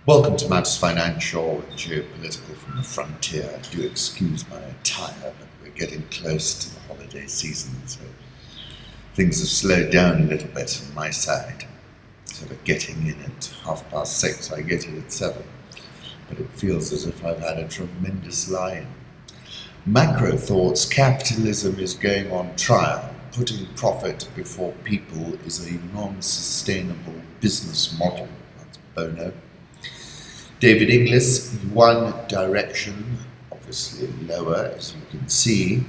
Welcome to Matters Financial and Geopolitical from the Frontier. Do excuse my attire, but we're getting close to the holiday season, so things have slowed down a little bit on my side. Sort of getting in at 6:30, I get in at 7, but it feels as if I've had a tremendous lie-in. Macro thoughts: capitalism is going on trial. Putting profit before people is a non-sustainable business model. That's Bono. David Inglis, One Direction, obviously lower as you can see.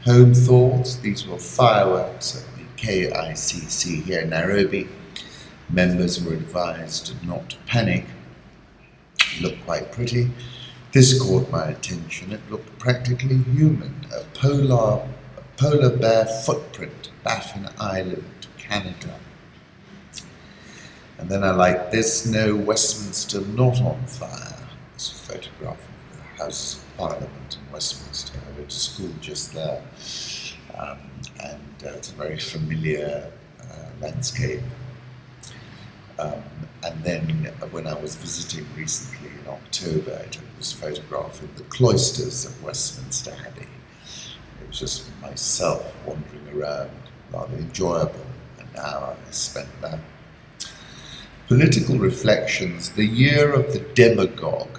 Home thoughts: these were fireworks at the KICC here in Nairobi. Members were advised not to panic. It looked quite pretty. This caught my attention. It looked practically human. A polar bear footprint, Baffin Island, Canada. And then I like this: no, Westminster not on fire. It's a photograph of the Houses of Parliament in Westminster. I went to school just there, and it's a very familiar landscape. And then when I was visiting recently in October, I took this photograph in the cloisters of Westminster Abbey. It was just myself wandering around, rather enjoyable, an hour I spent there. Political reflections: the year of the demagogue.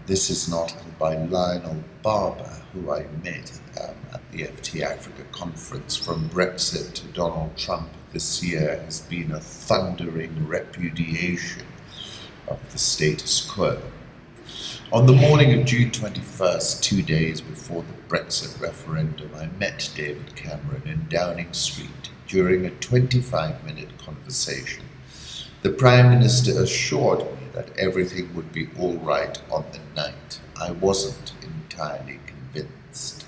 This is an article by Lionel Barber, who I met at the FT Africa conference. From Brexit to Donald Trump, this year has been a thundering repudiation of the status quo. On the morning of June 21st, 2 days before the Brexit referendum, I met David Cameron in Downing Street. During a 25-minute conversation, the Prime Minister assured me that everything would be all right on the night. I wasn't entirely convinced.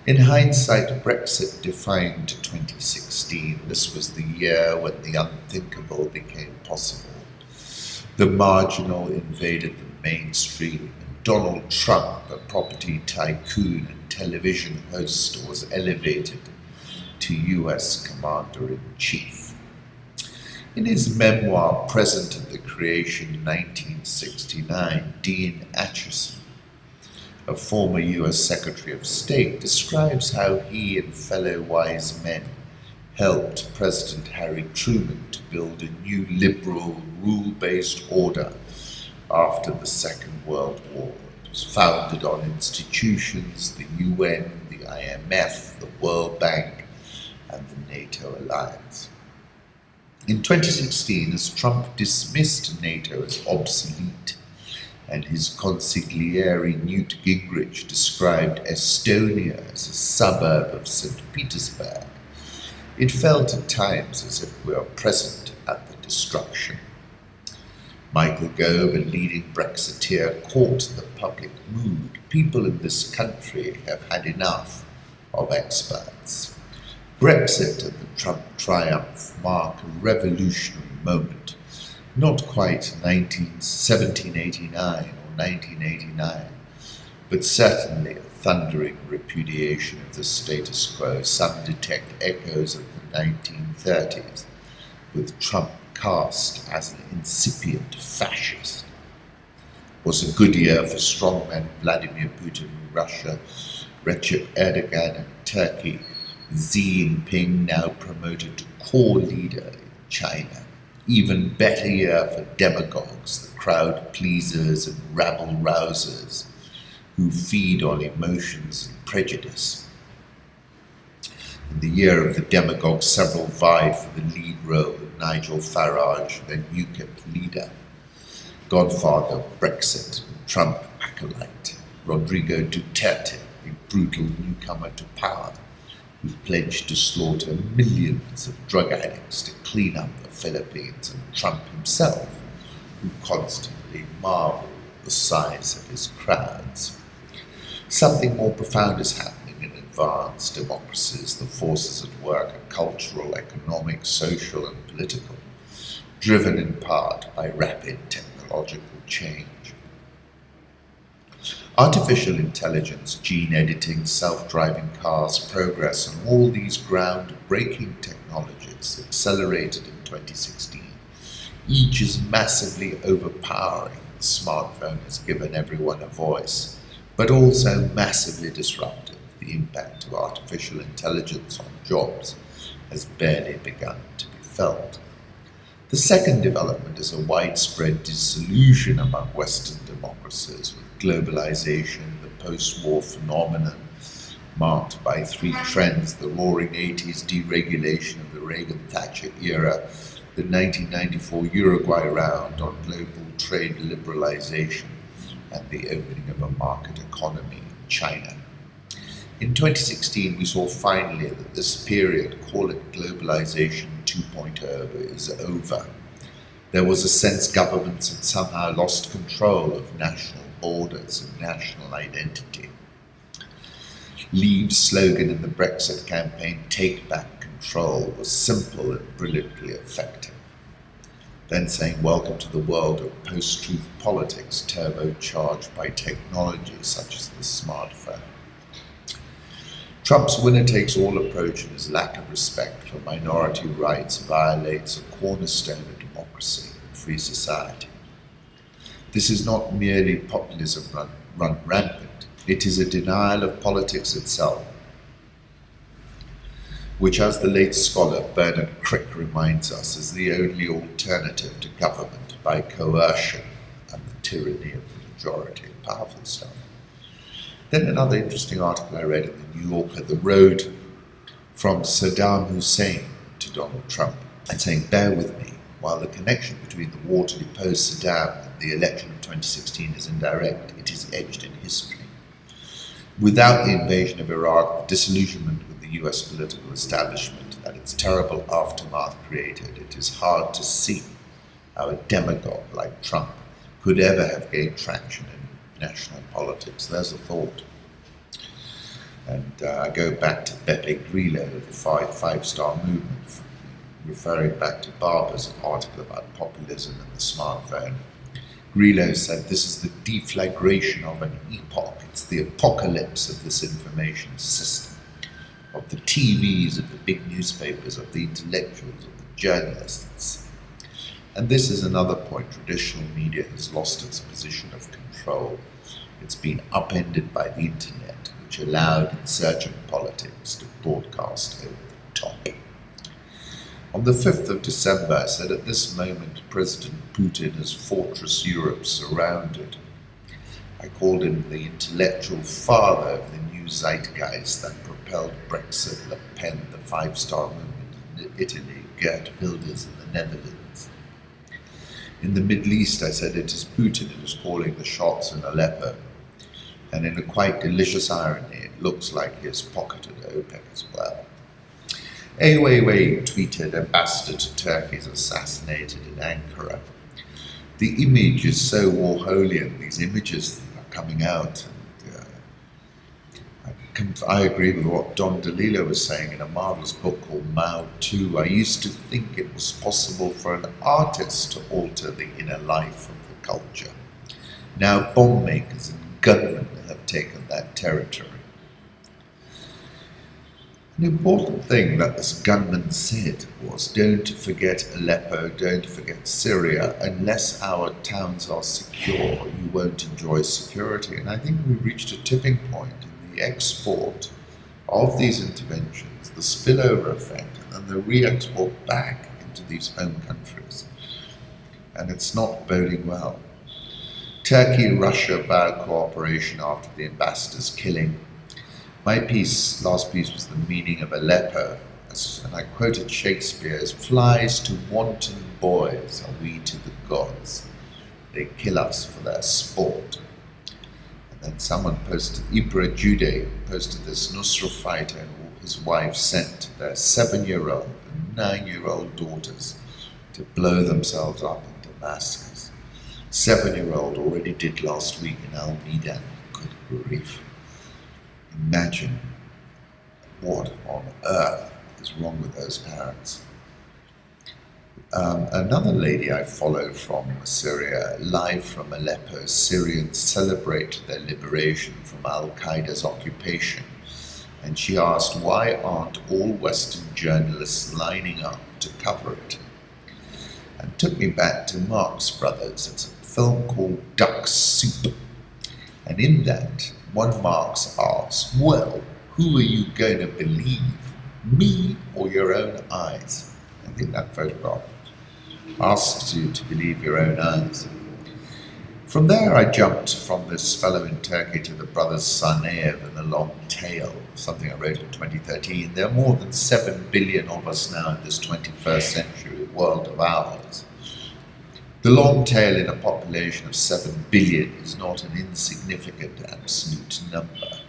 In hindsight, Brexit defined 2016. This was the year when the unthinkable became possible. The marginal invaded the mainstream, and Donald Trump, a property tycoon and television host, was elevated to US Commander-in-Chief. In his memoir, Present at the Creation, 1969, Dean Acheson, a former US Secretary of State, describes how he and fellow wise men helped President Harry Truman to build a new liberal, rule-based order after the Second World War. It was founded on institutions: the UN, the IMF, the World Bank, and the NATO alliance. In 2016, as Trump dismissed NATO as obsolete, and his consigliere Newt Gingrich described Estonia as a suburb of St. Petersburg, it felt at times as if we were present at the destruction. Michael Gove, a leading Brexiteer, caught the public mood. People in this country have had enough of experts. Brexit and the Trump triumph mark a revolutionary moment, not quite 1789 or 1989, but certainly a thundering repudiation of the status quo. Some detect echoes of the 1930s, with Trump cast as an incipient fascist. It was a good year for strongmen Vladimir Putin in Russia, Recep Erdogan in Turkey, Xi Jinping now promoted to core leader in China. Even better year for demagogues, the crowd pleasers and rabble rousers who feed on emotions and prejudice. In the year of the demagogue, several vied for the lead role: Nigel Farage, then UKIP leader, godfather of Brexit and Trump acolyte, Rodrigo Duterte, a brutal newcomer to power, who pledged to slaughter millions of drug addicts to clean up the Philippines, and Trump himself, who constantly marveled at the size of his crowds. Something more profound is happening in advanced democracies. The forces at work are cultural, economic, social, and political, driven in part by rapid technological change. Artificial intelligence, gene editing, self-driving cars, progress on all these ground-breaking technologies accelerated in 2016 Each is massively overpowering. The smartphone has given everyone a voice, but also massively disruptive. The impact of artificial intelligence on jobs has barely begun to be felt. The second development is a widespread disillusion among Western democracies with globalization, the post-war phenomenon marked by three trends: the roaring 80s deregulation of the Reagan-Thatcher era, the 1994 Uruguay round on global trade liberalization, and the opening of a market economy in China. In 2016, we saw finally that this period, call it globalization 2.0, is over. There was a sense governments had somehow lost control of national borders and national identity. Leave's slogan in the Brexit campaign, "Take back control," was simple and brilliantly effective. Then saying welcome to the world of post-truth politics, turbocharged by technology such as the smartphone. Trump's winner-takes-all approach and his lack of respect for minority rights violates a cornerstone of democracy and free society. This is not merely populism run rampant, it is a denial of politics itself, which, as the late scholar Bernard Crick reminds us, is the only alternative to government by coercion and the tyranny of the majority. Powerful stuff. Then another interesting article I read in the New Yorker, the road from Saddam Hussein to Donald Trump, and saying, bear with me, while the connection between the war to depose Saddam and the election of 2016 is indirect, it is etched in history. Without the invasion of Iraq, the disillusionment with the US political establishment and its terrible aftermath created, it is hard to see how a demagogue like Trump could ever have gained traction in national politics. There's a thought. And I go back to Beppe Grillo, the five-star movement, referring back to Barber's article about populism and the smartphone. Grillo said this is the deflagration of an epoch. It's the apocalypse of this information system, of the TVs, of the big newspapers, of the intellectuals, of the journalists. And this is another point. Traditional media has lost its position of control. It's been upended by the internet, which allowed insurgent politics to broadcast over the top. On the 5th of December, I said, at this moment, President Putin has Fortress Europe surrounded. I called him the intellectual father of the new zeitgeist that propelled Brexit, Le Pen, the five-star movement in Italy, Geert Wilders in the Netherlands. In the Middle East, I said, it is Putin who is calling the shots in Aleppo. And in a quite delicious irony, it looks like he has pocketed OPEC as well. Ai Weiwei tweeted, Ambassador to Turkey is assassinated in Ankara. The image is so Warholian, these images are coming out. And, I agree with what Don DeLillo was saying in a marvelous book called Mao Too. I used to think it was possible for an artist to alter the inner life of the culture. Now bomb makers and gunmen have taken that territory. An important thing that this gunman said was, don't forget Aleppo, don't forget Syria. Unless our towns are secure, you won't enjoy security. And I think we've reached a tipping point in the export of these interventions, the spillover effect, and the re-export back into these home countries. And it's not boding well. Turkey and Russia vowed cooperation after the ambassador's killing. My last piece was the meaning of Aleppo, and I quoted Shakespeare as, flies to wanton boys are we to the gods. They kill us for their sport. And then someone posted, Ibra Jude posted this Nusra fighter and his wife sent their 7-year-old and 9-year-old daughters to blow themselves up in Damascus. 7-year-old already did last week in Al Midan. Good grief. Imagine what on earth is wrong with those parents. Another lady I follow from Syria, live from Aleppo, Syrians celebrate their liberation from Al-Qaeda's occupation. And she asked, why aren't all Western journalists lining up to cover it? And took me back to Marx Brothers. It's a film called Duck Soup. And in that, one Marx asks, well, who are you going to believe, me or your own eyes? I think that photograph asks you to believe your own eyes. From there I jumped from this fellow in Turkey to the brothers Sarnaev and the long tail, something I wrote in 2013. There are more than 7 billion of us now in this 21st century world of ours. The long tail in a population of 7 billion is not an insignificant absolute number.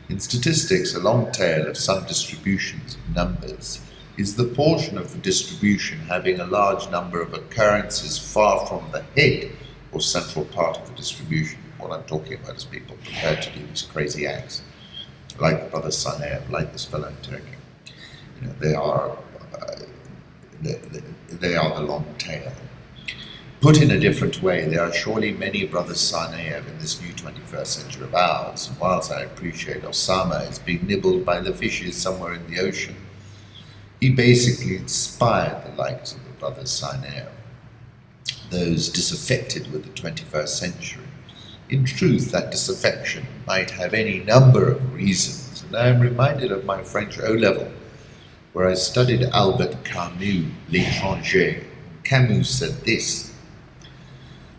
In statistics, a long tail of some distributions of numbers is the portion of the distribution having a large number of occurrences far from the head or central part of the distribution. What I'm talking about is people prepared to do these crazy acts, like the brothers Sarnaev, like this fellow in Turkey. You know, they are the long tail. Put in a different way, there are surely many brothers Sarnaev in this new 21st century of ours, and whilst I appreciate Osama is being nibbled by the fishes somewhere in the ocean, he basically inspired the likes of the brothers Sarnaev, those disaffected with the 21st century. In truth, that disaffection might have any number of reasons, and I am reminded of my French O-level, where I studied Albert Camus, L'Étranger. Camus said this: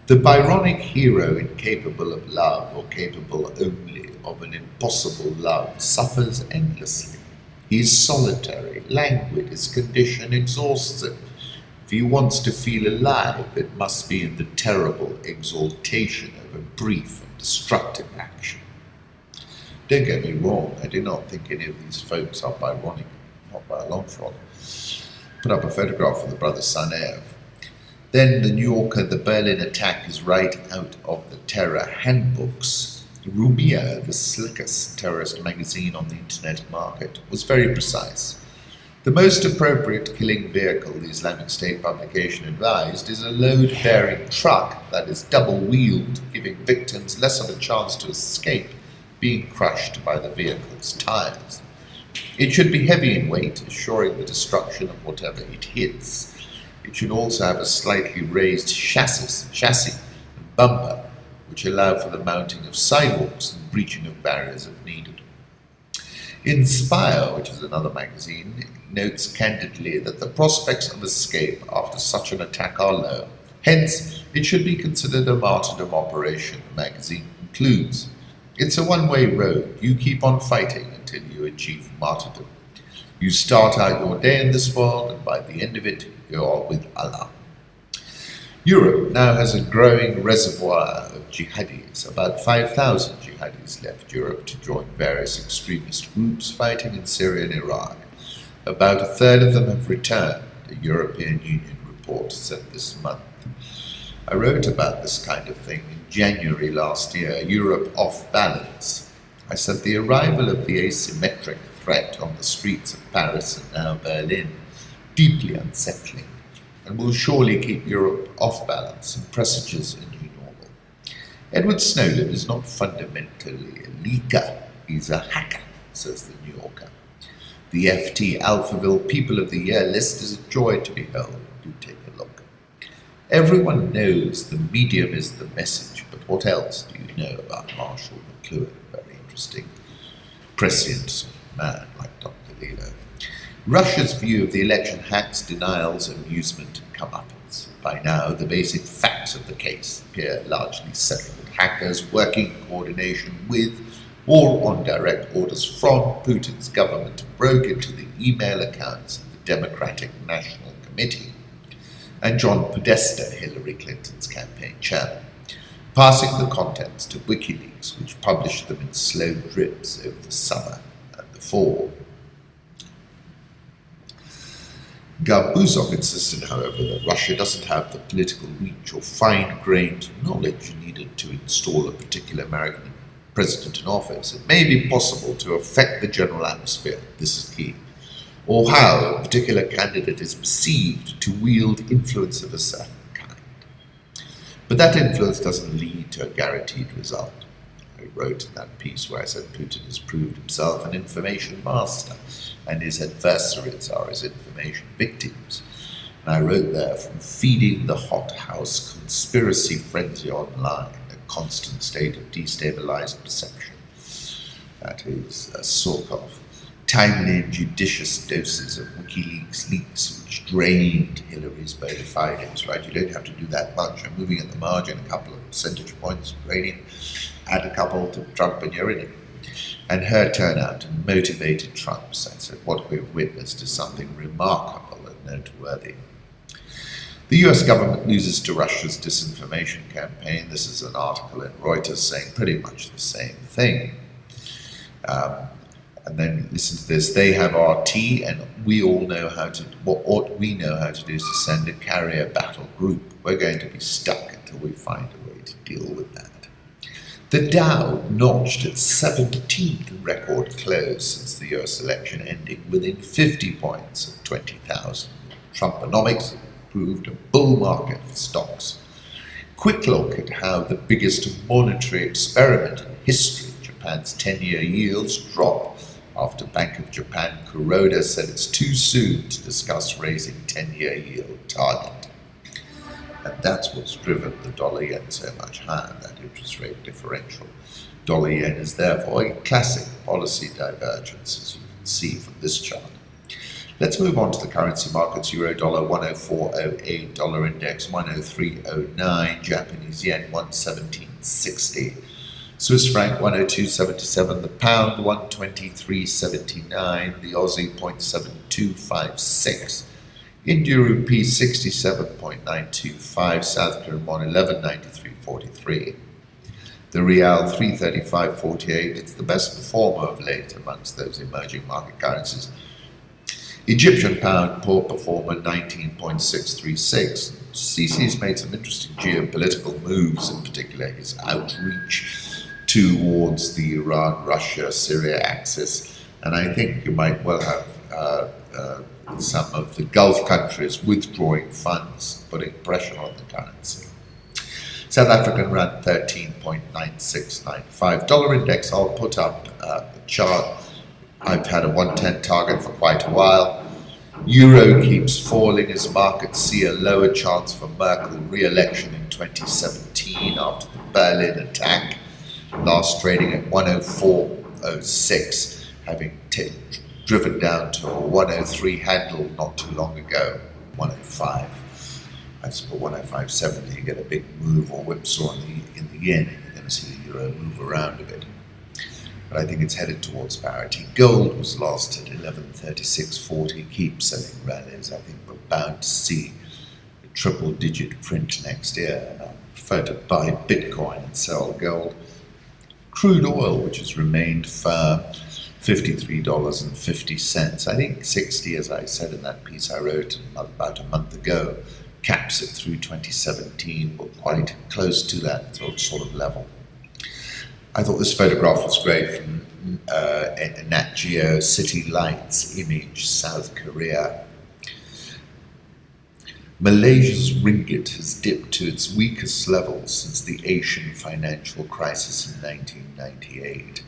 the Byronic hero incapable of love, or capable only of an impossible love, suffers endlessly. He is solitary, languid, his condition exhausts him. If he wants to feel alive, it must be in the terrible exaltation of a brief and destructive action. Don't get me wrong, I do not think any of these folks are Byronic, not by a long shot. Put up a photograph of the brothers Sarnaev. Then the New Yorker, the Berlin attack is right out of the terror handbooks. Rumia, the slickest terrorist magazine on the internet market, was very precise. The most appropriate killing vehicle, the Islamic State publication advised, is a load-bearing truck that is double-wheeled, giving victims less of a chance to escape being crushed by the vehicle's tires. It should be heavy in weight, assuring the destruction of whatever it hits. It should also have a slightly raised chassis and bumper, which allow for the mounting of sidewalks and breaching of barriers if needed. Inspire, which is another magazine, notes candidly that the prospects of escape after such an attack are low. Hence, it should be considered a martyrdom operation, the magazine concludes. It's a one-way road. You keep on fighting until you achieve martyrdom. You start out your day in this world, and by the end of it, you are with Allah. Europe now has a growing reservoir of jihadis. About 5,000 jihadis left Europe to join various extremist groups fighting in Syria and Iraq. About a third of them have returned, a European Union report said this month. I wrote about this kind of thing in January last year, Europe off balance. I said the arrival of the asymmetric threat on the streets of Paris and now Berlin, deeply unsettling, and will surely keep Europe off balance and presages a new normal. Edward Snowden is not fundamentally a leaker, he's a hacker, says the New Yorker. The FT Alphaville People of the Year list is a joy to behold. Do take a look. Everyone knows the medium is the message, but what else do you know about Marshall McLuhan? Very interesting, prescient sort of man like Dr. Lilo. Russia's view of the election hacks, denials, amusement, and comeuppance. By now, the basic facts of the case appear largely settled. Hackers working in coordination with or on direct orders from Putin's government broke into the email accounts of the Democratic National Committee and John Podesta, Hillary Clinton's campaign chairman, passing the contents to WikiLeaks, which published them in slow drips over the summer and the fall. Garbuzov insisted, however, that Russia doesn't have the political reach or fine-grained knowledge needed to install a particular American president in office. It may be possible to affect the general atmosphere, this is key, or how a particular candidate is perceived to wield influence of a certain kind. But that influence doesn't lead to a guaranteed result. I wrote in that piece where I said Putin has proved himself an information master, and his adversaries are his information victims. And I wrote there, from feeding the hothouse conspiracy frenzy online, a constant state of destabilized perception. That is a sort of timely and judicious doses of WikiLeaks leaks which drained Hillary's bona fides, right? You don't have to do that much. You're moving at the margin, a couple of percentage points, draining, add a couple to Trump and you're in it. And her turnout and motivated Trump's. I said, what we've witnessed is something remarkable and noteworthy. The US government loses to Russia's disinformation campaign. This is an article in Reuters saying pretty much the same thing. And then listen to this, they have RT and we all know how to, what we know how to do is to send a carrier battle group. We're going to be stuck until we find a way to deal with that. The Dow notched its 17th record close since the US election, ending within 50 points of 20,000. Trumponomics proved a bull market for stocks. Quick look at how the biggest monetary experiment in history, Japan's 10-year yields, drop after Bank of Japan Kuroda said it's too soon to discuss raising 10-year yield target. And that's what's driven the dollar-yen so much higher, that interest rate differential. Dollar-yen is therefore a classic policy divergence, as you can see from this chart. Let's move on to the currency markets. Euro-dollar 104.08, dollar index 103.09, Japanese yen 117.60. Swiss franc 102.77, the pound 123.79, the Aussie 0.7256, India rupee 67.925, South Korean won 11.9343, the Rial 335.48. It's the best performer of late amongst those emerging market currencies. Egyptian pound, poor performer, 19.636. Sisi's made some interesting geopolitical moves, in particular his outreach towards the Iran-Russia-Syria axis, and I think you might well have some of the Gulf countries withdrawing funds, putting pressure on the currency. South African rand 13.9695. Dollar index, I'll put up a chart. I've had a 110 target for quite a while. Euro keeps falling as markets see a lower chance for Merkel re-election in 2017 after the Berlin attack. Last trading at 104.06, having driven down to a 103 handle not too long ago, 105. I just put 105.70, you get a big move or whipsaw in the yen, and you're going to see the euro move around a bit. But I think it's headed towards parity. Gold was last at 1136.40, keep selling rallies. I think we're bound to see a triple-digit print next year, and I prefer to buy Bitcoin and sell gold. Crude oil, which has remained firm, $53.50. I think 60, as I said in that piece I wrote about a month ago, caps it through 2017, but quite close to that sort of level. I thought this photograph was great from Nat Geo, City Lights image, South Korea. Malaysia's ringgit has dipped to its weakest level since the Asian financial crisis in 1998.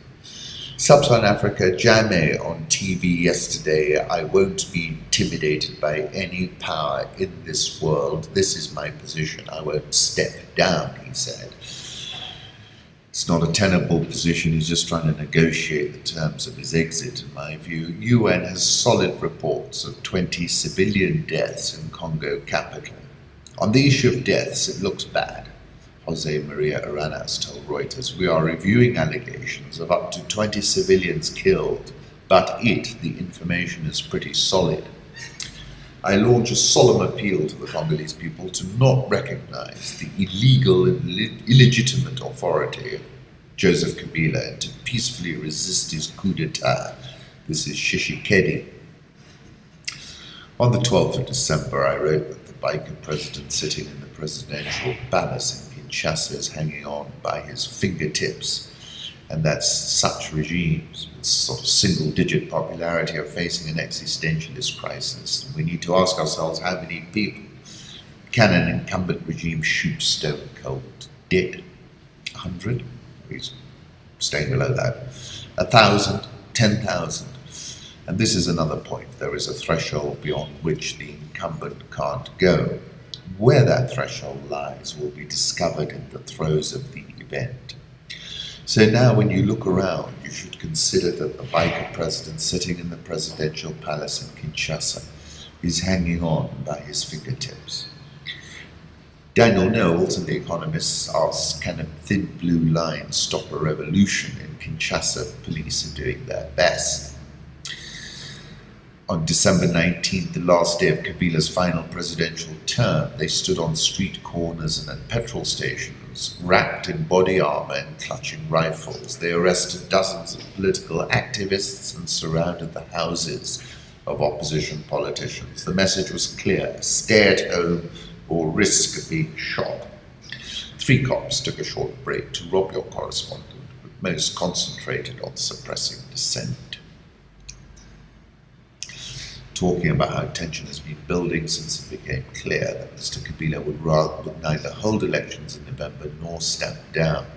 Sub-Saharan Africa, Jammeh on TV yesterday, I won't be intimidated by any power in this world. This is my position. I won't step down, he said. It's not a tenable position. He's just trying to negotiate the terms of his exit, in my view. UN has solid reports of 20 civilian deaths in Congo capital. On the issue of deaths, it looks bad. Jose Maria Aranas told Reuters, we are reviewing allegations of up to 20 civilians killed, but the information is pretty solid. I launch a solemn appeal to the Congolese people to not recognize the illegal and illegitimate authority of Joseph Kabila and to peacefully resist his coup d'etat. This is Tshisekedi. On the 12th of December, I wrote that the biker president sitting in the presidential palace in Kinshasa is hanging on by his fingertips, and that such regimes with sort of single-digit popularity are facing an existentialist crisis. We need to ask ourselves how many people can an incumbent regime shoot stone cold dead? 100? He's staying below that. 1,000? 10,000? And this is another point. There is a threshold beyond which the incumbent can't go. Where that threshold lies will be discovered in the throes of the event. So now when you look around, you should consider that the biker president sitting in the presidential palace in Kinshasa is hanging on by his fingertips. Daniel Knowles and The Economist asks, can a thin blue line stop a revolution? In Kinshasa, police are doing their best. On December 19th, the last day of Kabila's final presidential term, they stood on street corners and at petrol stations, wrapped in body armor and clutching rifles. They arrested dozens of political activists and surrounded the houses of opposition politicians. The message was clear: stay at home or risk being shot. 3 cops took a short break to rob your correspondent, but most concentrated on suppressing dissent. Talking about how tension has been building since it became clear that Mr. Kabila would neither hold elections in November nor step down.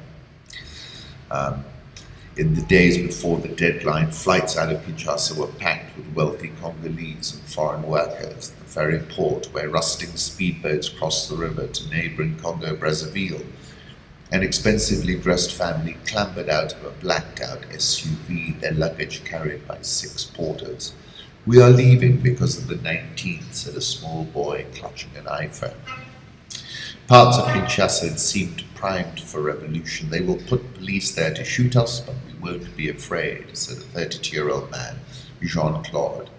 In the days before the deadline, flights out of Kinshasa were packed with wealthy Congolese and foreign workers. The ferry port, where rusting speedboats crossed the river to neighboring Congo-Brazzaville, an expensively dressed family clambered out of a blacked-out SUV, their luggage carried by 6 porters. "We are leaving because of the 19th, said a small boy clutching an iPhone. Parts of Kinshasa had seemed primed for revolution. They will put police there to shoot us, but we won't be afraid, said a 32-year-old man, Jean-Claude.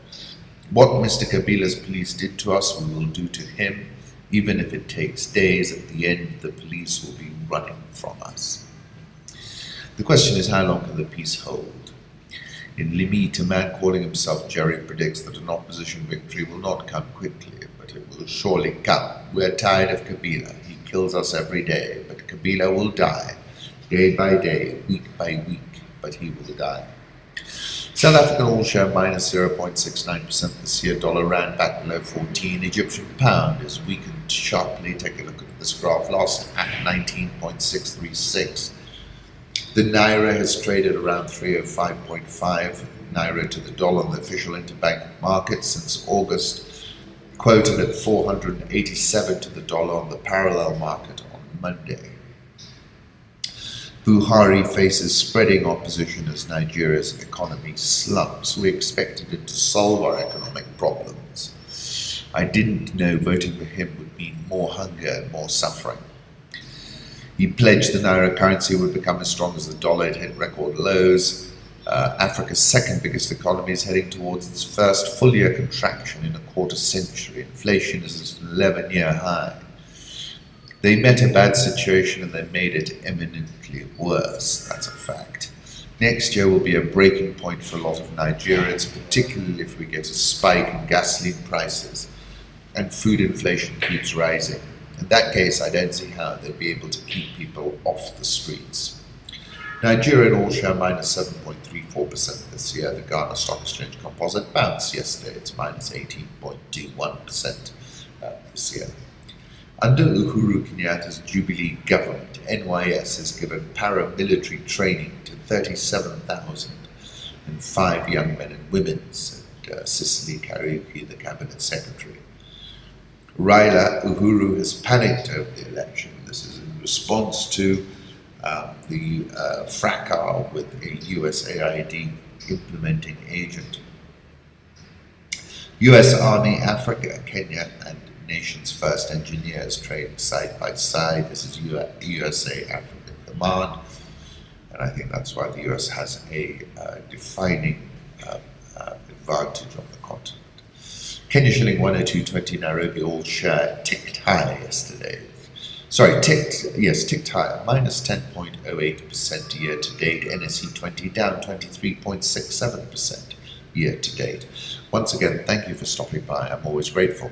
What Mr. Kabila's police did to us, we will do to him. Even if it takes days, at the end, the police will be running from us. The question is, how long can the peace hold? In Limit, a man calling himself Jerry predicts that an opposition victory will not come quickly, but it will surely come. We are tired of Kabila. He kills us every day, but Kabila will die, day by day, week by week, but he will die. South African all-share minus 0.69% this year. Dollar rand back below 14. Egyptian pound is weakened sharply. Take a look at this graph. Last at 19.636. The Naira has traded around 305.5 Naira to the dollar on the official interbank market since August, quoted at 487 to the dollar on the parallel market on Monday. Buhari faces spreading opposition as Nigeria's economy slumps. We expected him to solve our economic problems. I didn't know voting for him would mean more hunger and more suffering. He pledged the Naira currency would become as strong as the dollar. It hit record lows. Africa's second biggest economy is heading towards its first full-year contraction in a quarter century. Inflation is at an 11-year high. They met a bad situation and they made it eminently worse. That's a fact. Next year will be a breaking point for a lot of Nigerians, particularly if we get a spike in gasoline prices and food inflation keeps rising. In that case, I don't see how they'll be able to keep people off the streets. Nigerian all-share minus 7.34% this year. The Ghana Stock Exchange Composite bounced yesterday. It's minus 18.21% this year. Under Uhuru Kenyatta's Jubilee government, NYS has given paramilitary training to 37,005 young men and women, said Cicely Kariuki, the cabinet secretary. Raila Uhuru has panicked over the election. This is in response to the fracas with a USAID implementing agent. US Army Africa, Kenya, and nation's first engineers trained side by side. This is USA Africa Command, and I think that's why the US has a defining advantage on the continent. Kenya shilling 102.20, Nairobi all share ticked high yesterday. Ticked higher, minus 10.08% year to date. NSE 20 down 23.67% year to date. Once again, thank you for stopping by. I'm always grateful.